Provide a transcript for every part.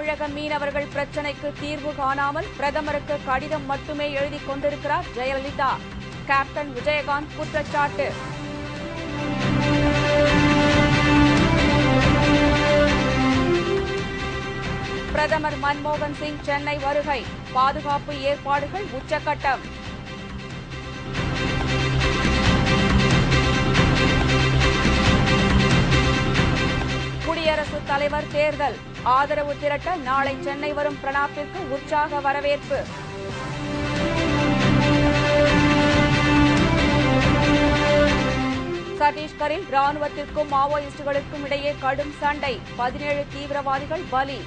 தமிழக மீனவர்கள் பிரச்சினைக்கு தீர்வு காணாமல் பிரதமருக்கு கடிதம் மட்டுமே எழுதிக் கொண்டிருக்கிறார் ஜெயலலிதா. கேப்டன் விஜயகாந்த் குற்றச்சாட்டு. பிரதமர் மன்மோகன் சிங் சென்னை வருகை, பாதுகாப்பு ஏற்பாடுகள் உச்சக்கட்டம். குடியரசுத் தலைவர் தேர்தல் ஆதரவு திரட்ட நாளை சென்னை வரும் பிரணாப்பிற்கு உற்சாக வரவேற்பு. சத்தீஸ்கரில் ராணுவத்திற்கும் மாவோயிஸ்டுகளுக்கும் இடையே கடும் சண்டை, 17 தீவிரவாதிகள் பலி.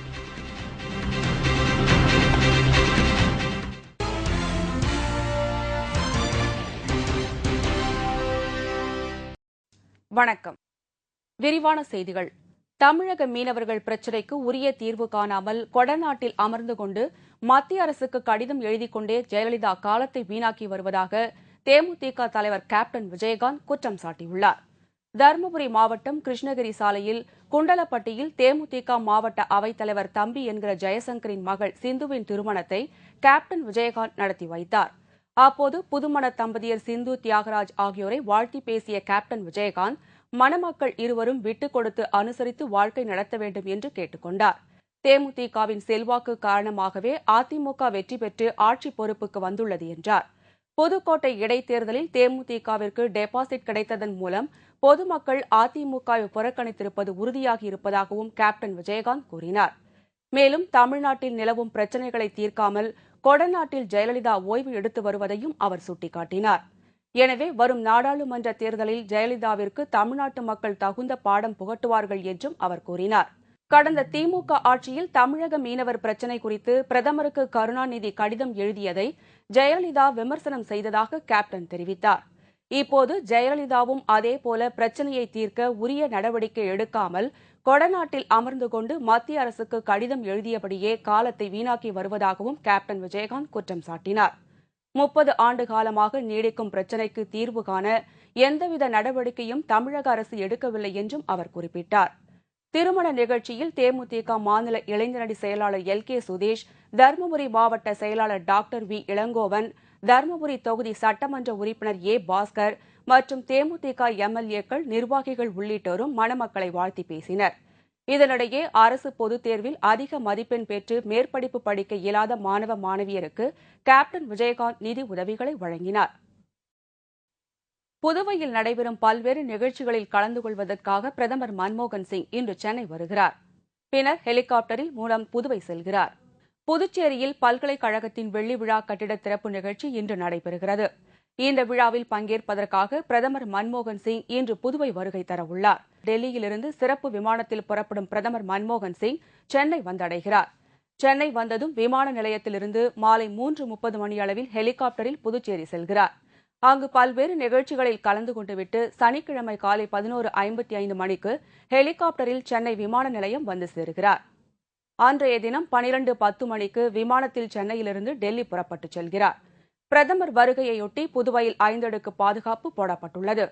வணக்கம். விரிவான செய்திகள். தமிழக மீனவர்கள் பிரச்சினைக்கு உரிய தீர்வு காணாமல் கொடநாட்டில் அமர்ந்து கொண்டு மத்திய அரசுக்கு கடிதம் எழுதிக் கொண்டே ஜெயலலிதா காலத்தை வீணாக்கி வருவதாக தேமுதிக தலைவர் கேப்டன் விஜயகாந்த் குற்றம் சாட்டியுள்ளார். தருமபுரி மாவட்டம் கிருஷ்ணகிரி சாலையில் குண்டலப்பட்டியில் தேமுதிக மாவட்ட அவைத்தலைவர் தம்பி என்கிற ஜெயசங்கரின் மகள் சிந்துவின் திருமணத்தை கேப்டன் விஜயகாந்த் நடத்தி வைத்தார். அப்போது புதுமண தம்பதியர் சிந்து தியாகராஜ் ஆகியோரை வாழ்த்தி பேசிய கேப்டன் விஜயகாந்த் மணமக்கள் இருவரும் விட்டுக் கொடுத்து அனுசரித்து வாழ்க்கை நடத்த வேண்டும் என்று கேட்டுக் கொண்டார். தேமுதிகவின் செல்வாக்கு காரணமாகவே அதிமுக வெற்றி பெற்று ஆட்சி பொறுப்புக்கு வந்துள்ளது என்றார். புதுக்கோட்டை இடைத்தேர்தலில் தேமுதிகவிற்கு டெபாசிட் கிடைத்ததன் மூலம் பொதுமக்கள் அதிமுகவை புறக்கணித்திருப்பது உறுதியாகி இருப்பதாகவும் கேப்டன் விஜயகாந்த் கூறினார். மேலும் தமிழ்நாட்டில் நிலவும் பிரச்சினைகளை தீர்க்காமல் கொடநாட்டில் ஜெயலலிதா ஓய்வு எடுத்து வருவதையும் அவர் சுட்டிக்காட்டினார். எனவே வரும் நாடாளுமன்ற தேர்தலில் ஜெயலலிதாவிற்கு தமிழ்நாட்டு மக்கள் தகுந்த பாடம் புகட்டுவார்கள் என்றும் அவர் கூறினார். கடந்த திமுக ஆட்சியில் தமிழக மீனவர் பிரச்சினை குறித்து பிரதமருக்கு கருணாநிதி கடிதம் எழுதியதை ஜெயலலிதா விமர்சனம் செய்ததாக கேப்டன் தெரிவித்தார். இப்போது ஜெயலலிதாவும் அதேபோல பிரச்சினையை தீர்க்க உரிய நடவடிக்கை எடுக்காமல் கொடநாட்டில் அமர்ந்து கொண்டு மத்திய அரசுக்கு கடிதம் எழுதியபடியே காலத்தை வீணாக்கி வருவதாகவும் கேப்டன் விஜயகாந்த் குற்றம் சாட்டினார். 30 ஆண்டு காலமாக நீடிக்கும் பிரச்சினைக்கு தீர்வு காண எந்தவித நடவடிக்கையும் தமிழக அரசு எடுக்கவில்லை என்றும் அவர் குறிப்பிட்டார். திருமண நிகழ்ச்சியில் தேமுதிக மாநில இளைஞரணி செயலாளர் LK சுதேஷ், தருமபுரி மாவட்ட செயலாளர் டாக்டர் வி இளங்கோவன், தருமபுரி தொகுதி சட்டமன்ற உறுப்பினர் A பாஸ்கர் மற்றும் தேமுதிக MLAக்கள், நிர்வாகிகள் உள்ளிட்டோரும் மணமக்களை வாழ்த்தி பேசினர். இதனிடையே அரசு பொதுத் தேர்வில் அதிக மதிப்பெண் பெற்று மேற்படிப்பு படிக்க இயலாத மாணவ மாணவியருக்கு கேப்டன் விஜயகாந்த் நிதி உதவிகளை வழங்கினார். புதுவையில் நடைபெறும் பல்வேறு நிகழ்ச்சிகளில் கலந்து கொள்வதற்காக பிரதமர் மன்மோகன் சிங் இன்று சென்னை வருகிறார். பின்னர் ஹெலிகாப்டரில் மூலம் புதுவை செல்கிறார். புதுச்சேரியில் பல்கலைக்கழகத்தின் வெள்ளி விழா கட்டிட திறப்பு நிகழ்ச்சி இன்று நடைபெறுகிறது. இந்த விழாவில் பங்கேற்பதற்காக பிரதமர் மன்மோகன் சிங் இன்று புதுவை வருகை தரவுள்ளார். டெல்லியிலிருந்து சிறப்பு விமானத்தில் புறப்படும் பிரதமர் மன்மோகன் சிங் சென்னை வந்தடைகிறார். சென்னை வந்ததும் விமான நிலையத்திலிருந்து மாலை 3:30 மணியளவில் ஹெலிகாப்டரில் புதுச்சேரி செல்கிறார். அங்கு பல்வேறு நிகழ்ச்சிகளில் கலந்து கொண்டுவிட்டு சனிக்கிழமை காலை 11:55 மணிக்கு ஹெலிகாப்டரில் சென்னை விமான நிலையம் வந்து சேருகிறார். அன்றைய தினம் 12:10 மணிக்கு விமானத்தில் சென்னையிலிருந்து டெல்லி புறப்பட்டுச் செல்கிறார். பிரதமர் வருகையொட்டி புதுவையில் 5 அடுக்கு பாதுகாப்பு போடப்பட்டுள்ளது.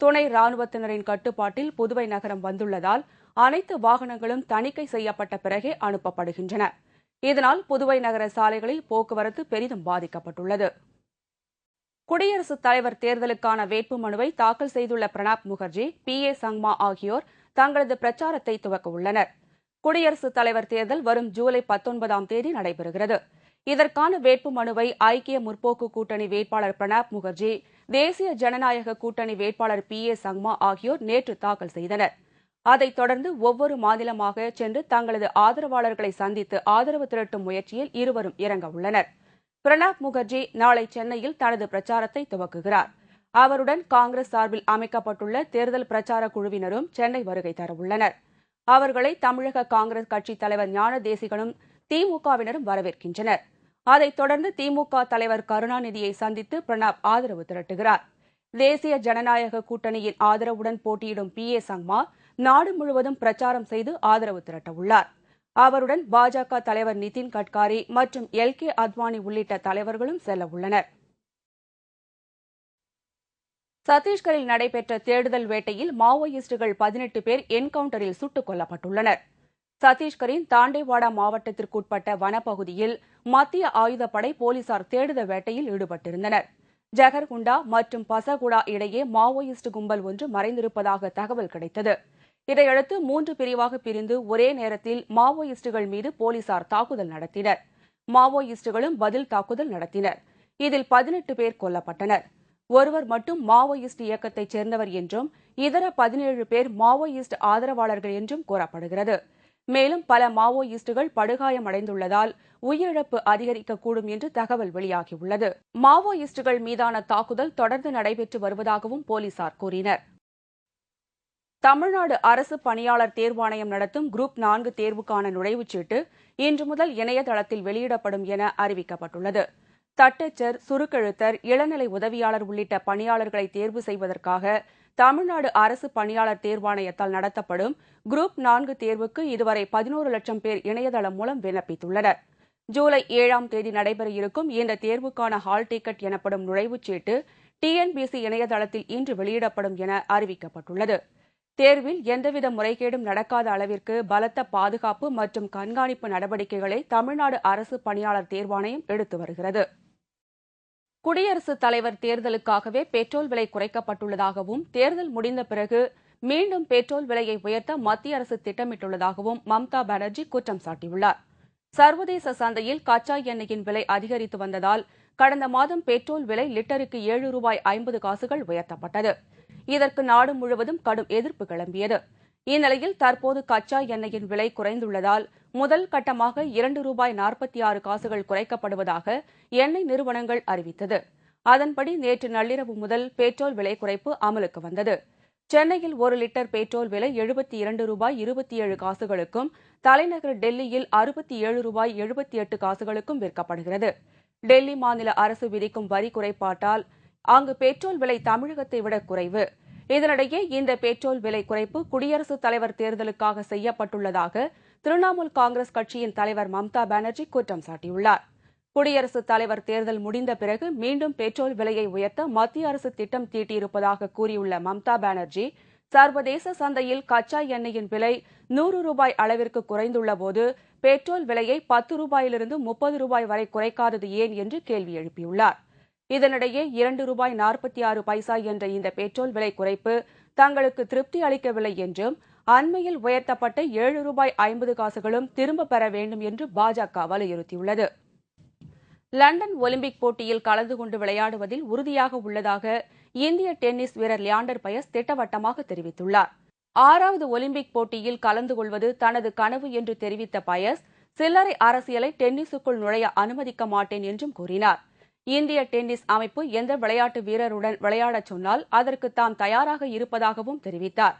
துணை ராணுவத்தினரின் கட்டுப்பாட்டில் புதுவை நகரம் வந்துள்ளதால் அனைத்து வாகனங்களும் தணிக்கை செய்யப்பட்ட பிறகே அனுப்பப்படுகின்றன. இதனால் புதுவை நகர சாலைகளில் போக்குவரத்து பெரிதும் பாதிக்கப்பட்டுள்ளது. குடியரசுத் தலைவர் தேர்தலுக்கான வேட்புமனுவை தாக்கல் செய்துள்ள பிரணாப் முகர்ஜி, PA சங்மா ஆகியோர் தங்களது பிரச்சாரத்தை துவக்க உள்ளனர். குடியரசுத் தலைவர் தேர்தல் வரும் ஜூலை 19ஆம் தேதி நடைபெறுகிறது. இதற்கான வேட்புமனுவை ஐக்கிய முற்போக்கு கூட்டணி வேட்பாளர் பிரணாப் முகர்ஜி, தேசிய ஜனநாயக கூட்டணி வேட்பாளர் PA சங்மா ஆகியோர் நேற்று தாக்கல் செய்தனர். அதைத் தொடர்ந்து ஒவ்வொரு மாநிலமாக சென்று தங்களது ஆதரவாளர்களை சந்தித்து ஆதரவு திரட்டும் முயற்சியில் இருவரும் இறங்க உள்ளனர். பிரணாப் முகர்ஜி நாளை சென்னையில் தனது பிரச்சாரத்தை துவக்குகிறார். அவருடன் காங்கிரஸ் சார்பில் அமைக்கப்பட்டுள்ள தேர்தல் பிரச்சார குழுவினரும் சென்னை வருகை தரவுள்ளனர். அவர்களை தமிழக காங்கிரஸ் கட்சித் தலைவர் ஞான தேசிகனும் திமுகவினரும் வரவேற்கின்றனர். அதைத் தொடர்ந்து திமுக தலைவர் கருணாநிதியை சந்தித்து பிரணாப் ஆதரவு திரட்டுகிறார். தேசிய ஜனநாயக கூட்டணியின் ஆதரவுடன் போட்டியிடும் PA சங்மா நாடு முழுவதும் பிரச்சாரம் செய்து ஆதரவு திரட்டவுள்ளார். அவருடன் பாஜக தலைவர் நிதின் கட்காரி மற்றும் LK அத்வானி உள்ளிட்ட தலைவர்களும் செல்ல உள்ளனர். சத்தீஸ்கரில் நடைபெற்ற தேடுதல் வேட்டையில் மாவோயிஸ்டுகள் 18 பேர் என்கவுண்டரில் சுட்டுக் கொல்லப்பட்டுள்ளனர். சத்தீஸ்கரின் தாண்டேவாடா மாவட்டத்திற்குட்பட்ட வனப்பகுதியில் மத்திய ஆயுதப்படை போலீசார் தேடுதல் வேட்டையில் ஈடுபட்டிருந்தனர். ஜகர்குண்டா மற்றும் பசகுடா இடையே மாவோயிஸ்ட் கும்பல் ஒன்று மறைந்திருப்பதாக தகவல் கிடைத்தது. இதையடுத்து 3 பிரிவாக பிரிந்து ஒரே நேரத்தில் மாவோயிஸ்டுகள் மீது போலீசார் தாக்குதல் நடத்தினர். மாவோயிஸ்டுகளும் பதில் தாக்குதல் நடத்தினர். இதில் 18 பேர் கொல்லப்பட்டனர். ஒருவர் மட்டும் மாவோயிஸ்ட் இயக்கத்தைச் சேர்ந்தவர் என்றும் இதர 17 பேர் மாவோயிஸ்ட் ஆதரவாளர்கள் என்றும் கூறப்படுகிறது. மேலும் பல மாவோயிஸ்டுகள் படுகாயமடைந்துள்ளதால் உயிரிழப்பு அதிகரிக்கக்கூடும் என்று தகவல் வெளியாகியுள்ளது. மாவோயிஸ்டுகள் மீதான தாக்குதல் தொடர்ந்து நடைபெற்று வருவதாகவும் போலீசார் கூறினர். தமிழ்நாடு அரசு பணியாளர் தேர்வாணையம் நடத்தும் குரூப் 4 தேர்வுக்கான நுழைவுச்சீட்டு இன்று முதல் இணையதளத்தில் வெளியிடப்படும் என அறிவிக்கப்பட்டுள்ளது. தட்டச்சர், சுருக்கெழுத்தர், இளநிலை உதவியாளர் உள்ளிட்ட பணியாளர்களை தேர்வு செய்வதற்காக தமிழ்நாடு அரசு பணியாளர் தேர்வாணையத்தால் நடத்தப்படும் குரூப் 4 தேர்வுக்கு இதுவரை 11 லட்சம் பேர் இணையதளம் மூலம் விண்ணப்பித்துள்ளனர். ஜூலை 7ஆம் தேதி நடைபெற இருக்கும் இந்த தேர்வுக்கான ஹால் டிக்கெட் எனப்படும் நுழைவுச்சீட்டு டிஎன்பிசி இணையதளத்தில் இன்று வெளியிடப்படும் என அறிவிக்கப்பட்டுள்ளது. தேர்வில் எந்தவித முறைகேடும் நடக்காத அளவிற்கு பலத்த பாதுகாப்பு மற்றும் கண்காணிப்பு நடவடிக்கைகளை தமிழ்நாடு அரசு பணியாளர் தேர்வாணையம் எடுத்து வருகிறது. குடியரசுத் தலைவர் தேர்தலுக்காகவே பெட்ரோல் விலை குறைக்கப்பட்டுள்ளதாகவும் தேர்தல் முடிந்த பிறகு மீண்டும் பெட்ரோல் விலையை உயர்த்த மத்திய அரசு திட்டமிட்டுள்ளதாகவும் மம்தா பானர்ஜி குற்றம் சாட்டியுள்ளார். சர்வதேச சந்தையில் கச்சா எண்ணெயின் விலை அதிகரித்து வந்ததால் கடந்த மாதம் பெட்ரோல் விலை லிட்டருக்கு $7.50 உயர்த்தப்பட்டது. இதற்கு நாடு முழுவதும் கடும் எதிர்ப்பு கிளம்பியது. இந்நிலையில் தற்போது கச்சா எண்ணெயின் விலை குறைந்துள்ளதால் முதல் கட்டமாக $2.46 குறைக்கப்படுவதாக எண்ணெய் நிறுவனங்கள் அறிவித்தது. அதன்படி நேற்று நள்ளிரவு முதல் பெட்ரோல் விலை குறைப்பு அமலுக்கு வந்தது. சென்னையில் 1 லிட்டர் பெட்ரோல் விலை $72.27க்கும் தலைநகர் டெல்லியில் $67.78க்கும் விற்கப்படுகிறது. டெல்லி மாநில அரசு விதிக்கும் வரி குறைப்பாட்டால் அங்கு பெட்ரோல் விலை தமிழகத்தை விட குறைவு. இதனிடையே இந்த பெட்ரோல் விலை குறைப்பு குடியரசுத் தலைவர் தேர்தலுக்காக செய்யப்பட்டுள்ளதாக திரிணாமுல் காங்கிரஸ் கட்சியின் தலைவர் மம்தா பானர்ஜி குற்றம் சாட்டியுள்ளார். குடியரசுத் தலைவர் தேர்தல் முடிந்த பிறகு மீண்டும் பெட்ரோல் விலையை உயர்த்த மத்திய அரசு திட்டம் தீட்டியிருப்பதாக கூறியுள்ள மம்தா பானர்ஜி, சர்வதேச சந்தையில் கச்சா எண்ணெயின் விலை $100 அளவிற்கு குறைந்துள்ள போது பெட்ரோல் விலையை $10 30 வரை குறைக்காதது ஏன் என்று கேள்வி எழுப்பியுள்ளார். இதனிடையே $2.46 என்ற இந்த பெட்ரோல் விலை குறைப்பு தங்களுக்கு திருப்தி அளிக்கவில்லை என்றும் அண்மையில் உயர்த்தப்பட்ட $7.50 திரும்பப் பெற வேண்டும் என்று பாஜக வலியுறுத்தியுள்ளது. லண்டன் ஒலிம்பிக் போட்டியில் கலந்து கொண்டு விளையாடுவதில் உறுதியாக உள்ளதாக இந்திய டென்னிஸ் வீரர் லியாண்டர் பயஸ் திட்டவட்டமாக தெரிவித்துள்ளார். 6வது ஒலிம்பிக் போட்டியில் கலந்து கொள்வது தனது கனவு என்று தெரிவித்த பயஸ், சில்லறை அரசியலை டென்னிஸுக்குள் நுழைய அனுமதிக்க மாட்டேன் என்றும் கூறினார். இந்திய டென்னிஸ் அமைப்பு எந்த விளையாட்டு வீரருடன் விளையாடச் சொன்னால் அதற்கு தாம் தயாராக இருப்பதாகவும் தெரிவித்தார்.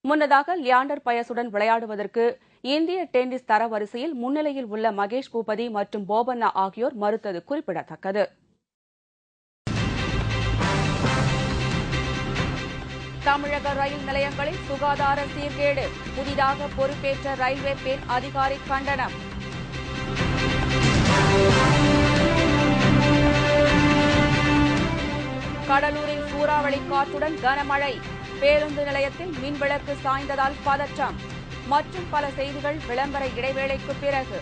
முன்னதாக லியாண்டர் பயஸுடன் விளையாடுவதற்கு இந்திய டென்னிஸ் தரவரிசையில் முன்னிலையில் உள்ள மகேஷ் பூபதி மற்றும் போபண்ணா ஆகியோர் மறுத்தது குறிப்பிடத்தக்கது. தமிழக ரயில் நிலையங்களில் சுகாதார சீர்கேடு, புதிதாக பொறுப்பேற்ற ரயில்வே பெண் அதிகாரி கண்டனம். கடலூரில் சூறாவளி காற்றுடன் கனமழை, பேருந்து நிலையத்தில் மின்விளக்கு சாய்ந்ததால் பதற்றம். மற்றும் பல செய்திகள் விளம்பர இடைவேளைக்கு பிறகு.